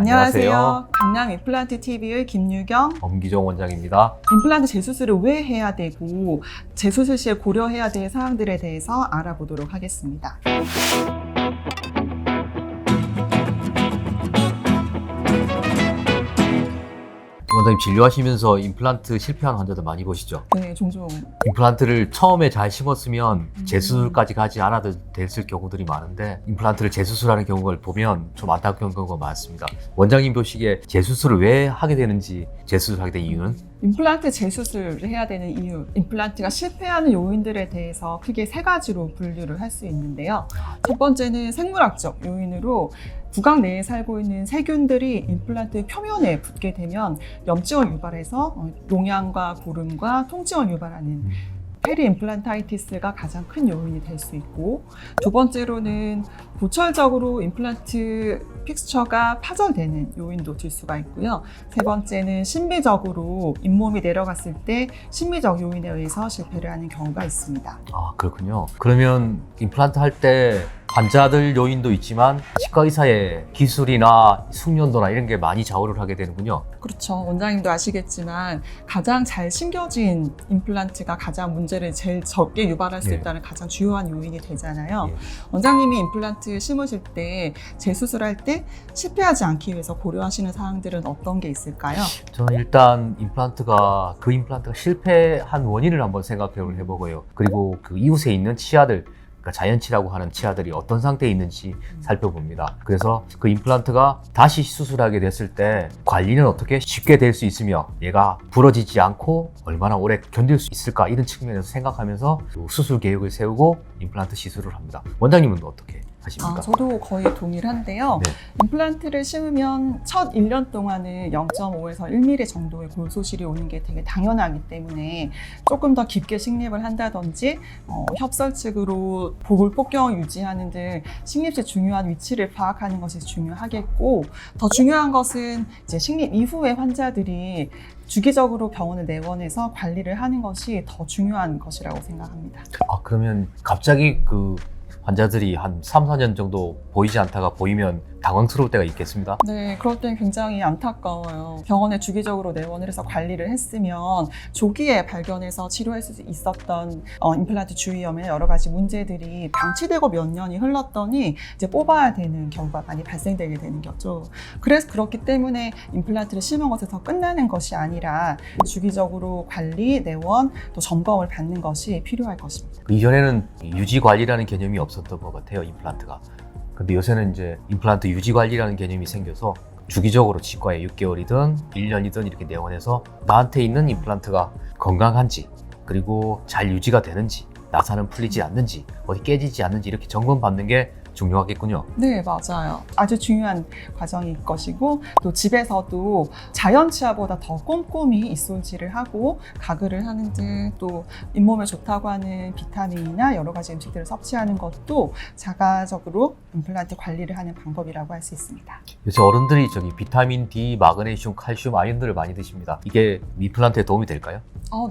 안녕하세요. 강남 임플란트 TV의 김유경, 엄기정 원장입니다. 임플란트 재수술을 왜 해야 되고 재수술 시에 고려해야 될 사항들에 대해서 알아보도록 하겠습니다. 원장님 진료하시면서 임플란트 실패한 환자들 많이 보시죠? 네, 종종. 임플란트를 처음에 잘 심었으면 재수술까지 가지 않아도 됐을 경우들이 많은데 임플란트를 재수술하는 경우를 보면 좀 안타까운 경우가 많습니다. 원장님 보시기에 재수술을 왜 하게 되는지, 재수술하게 된 이유는? 임플란트 재수술을 해야 되는 이유, 임플란트가 실패하는 요인들에 대해서 크게 세 가지로 분류를 할 수 있는데요. 첫 번째는 생물학적 요인으로 구강 내에 살고 있는 세균들이 임플란트 표면에 붙게 되면 염증을 유발해서 농양과 고름과 통증을 유발하는 페리 임플란타이티스가 가장 큰 요인이 될 수 있고, 두 번째로는 보철적으로 임플란트 픽스처가 파절되는 요인도 들 수가 있고요. 세 번째는 심미적으로 잇몸이 내려갔을 때 심미적 요인에 의해서 실패를 하는 경우가 있습니다. 아, 그렇군요. 그러면 임플란트 할 때 환자들 요인도 있지만 치과 의사의 기술이나 숙련도나 이런 게 많이 좌우를 하게 되는군요. 그렇죠. 원장님도 아시겠지만 가장 잘 심겨진 임플란트가 가장 문제를 제일 적게 유발할 수 있다는 가장 주요한 요인이 되잖아요. 원장님이 임플란트 심으실 때 재수술할 때 실패하지 않기 위해서 고려하시는 사항들은 어떤 게 있을까요? 저는 일단 임플란트가 실패한 원인을 한번 생각해 보고요. 그리고 그 이웃에 있는 치아들, 그러니까 자연치라고 하는 치아들이 어떤 상태에 있는지 살펴봅니다. 그래서 그 임플란트가 다시 수술하게 됐을 때 관리는 어떻게 쉽게 될 수 있으며 얘가 부러지지 않고 얼마나 오래 견딜 수 있을까, 이런 측면에서 생각하면서 수술 계획을 세우고 임플란트 시술을 합니다. 원장님은 어떻게 하십니까? 저도 거의 동일한데요. 네. 임플란트를 심으면 첫 1년 동안은 0.5에서 1mm 정도의 골소실이 오는 게 되게 당연하기 때문에 조금 더 깊게 식립을 한다든지 협설측으로 보골 폭경을 유지하는 등 식립시 중요한 위치를 파악하는 것이 중요하겠고, 더 중요한 것은 이제 식립 이후에 환자들이 주기적으로 병원을 내원해서 관리를 하는 것이 더 중요한 것이라고 생각합니다. 그러면 갑자기 그 환자들이 한 3, 4년 정도 보이지 않다가 보이면 당황스러울 때가 있겠습니다. 네, 그럴 땐 굉장히 안타까워요. 병원에 주기적으로 내원을 해서 관리를 했으면 조기에 발견해서 치료할 수 있었던 임플란트 주위염의 여러 가지 문제들이 방치되고 몇 년이 흘렀더니 이제 뽑아야 되는 경우가 많이 발생되게 되는 거죠. 그래서 그렇기 때문에 임플란트를 심은 것에서 끝나는 것이 아니라 주기적으로 관리, 내원, 또 점검을 받는 것이 필요할 것입니다. 이전에는 유지 관리라는 개념이 없었던 것 같아요, 임플란트가. 근데 요새는 이제 임플란트 유지 관리라는 개념이 생겨서 주기적으로 치과에 6개월이든 1년이든 이렇게 내원해서 나한테 있는 임플란트가 건강한지, 그리고 잘 유지가 되는지, 나사는 풀리지 않는지, 어디 깨지지 않는지 이렇게 점검받는 게 중요하겠군요. 네, 맞아요. 아주 중요한 과정일 것이고, 또 집에서도 자연치아보다 더 꼼꼼히 입솔질을 하고 가글을 하는 등 또 잇몸에 좋다고 하는 비타민이나 여러 가지 음식들을 섭취하는 것도 자가적으로 임플란트 관리를 하는 방법이라고 할 수 있습니다. 요새 어른들이 비타민 D, 마그네슘, 칼슘, 아연들을 많이 드십니다. 이게 임플란트에 도움이 될까요?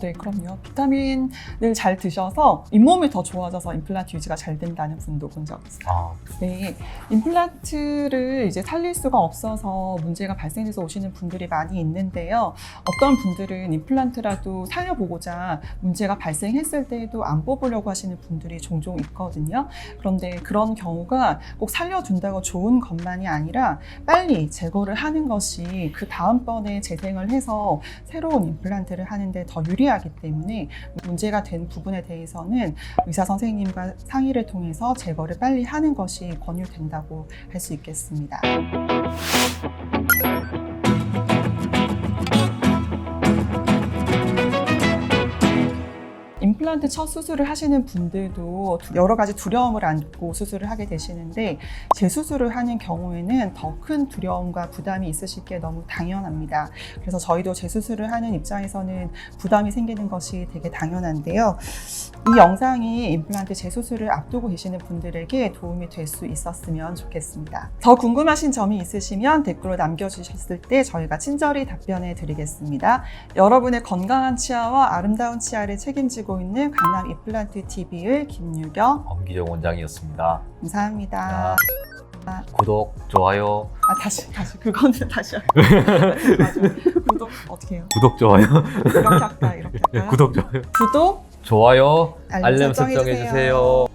네, 그럼요. 비타민을 잘 드셔서 잇몸이 더 좋아져서 임플란트 유지가 잘 된다는 분도 본 적 있어요. 네, 임플란트를 이제 살릴 수가 없어서 문제가 발생해서 오시는 분들이 많이 있는데요. 어떤 분들은 임플란트라도 살려보고자 문제가 발생했을 때에도 안 뽑으려고 하시는 분들이 종종 있거든요. 그런데 그런 경우가 꼭 살려준다고 좋은 것만이 아니라 빨리 제거를 하는 것이 그 다음번에 재생을 해서 새로운 임플란트를 하는데 더 유리하기 때문에 문제가 된 부분에 대해서는 의사 선생님과 상의를 통해서 제거를 빨리 하는 것이 권유된다고 할 수 있겠습니다. 임플란트 첫 수술을 하시는 분들도 여러 가지 두려움을 안고 수술을 하게 되시는데, 재수술을 하는 경우에는 더 큰 두려움과 부담이 있으실 게 너무 당연합니다. 그래서 저희도 재수술을 하는 입장에서는 부담이 생기는 것이 되게 당연한데요. 이 영상이 임플란트 재수술을 앞두고 계시는 분들에게 도움이 될 수 있었으면 좋겠습니다. 더 궁금하신 점이 있으시면 댓글로 남겨주셨을 때 저희가 친절히 답변해 드리겠습니다. 여러분의 건강한 치아와 아름다운 치아를 책임지고 있는 강남 임플란트 TV의 김유경, 엄기정 원장이었습니다. 감사합니다. 구독, 좋아요. 다시 그거는 다시 할게요. 구독 어떻게 해요? 구독, 좋아요. 이렇게 할까? 이렇게 할까요? 구독, 좋아요. 구독, 좋아요, 알림 알림 설정해 설정해 주세요.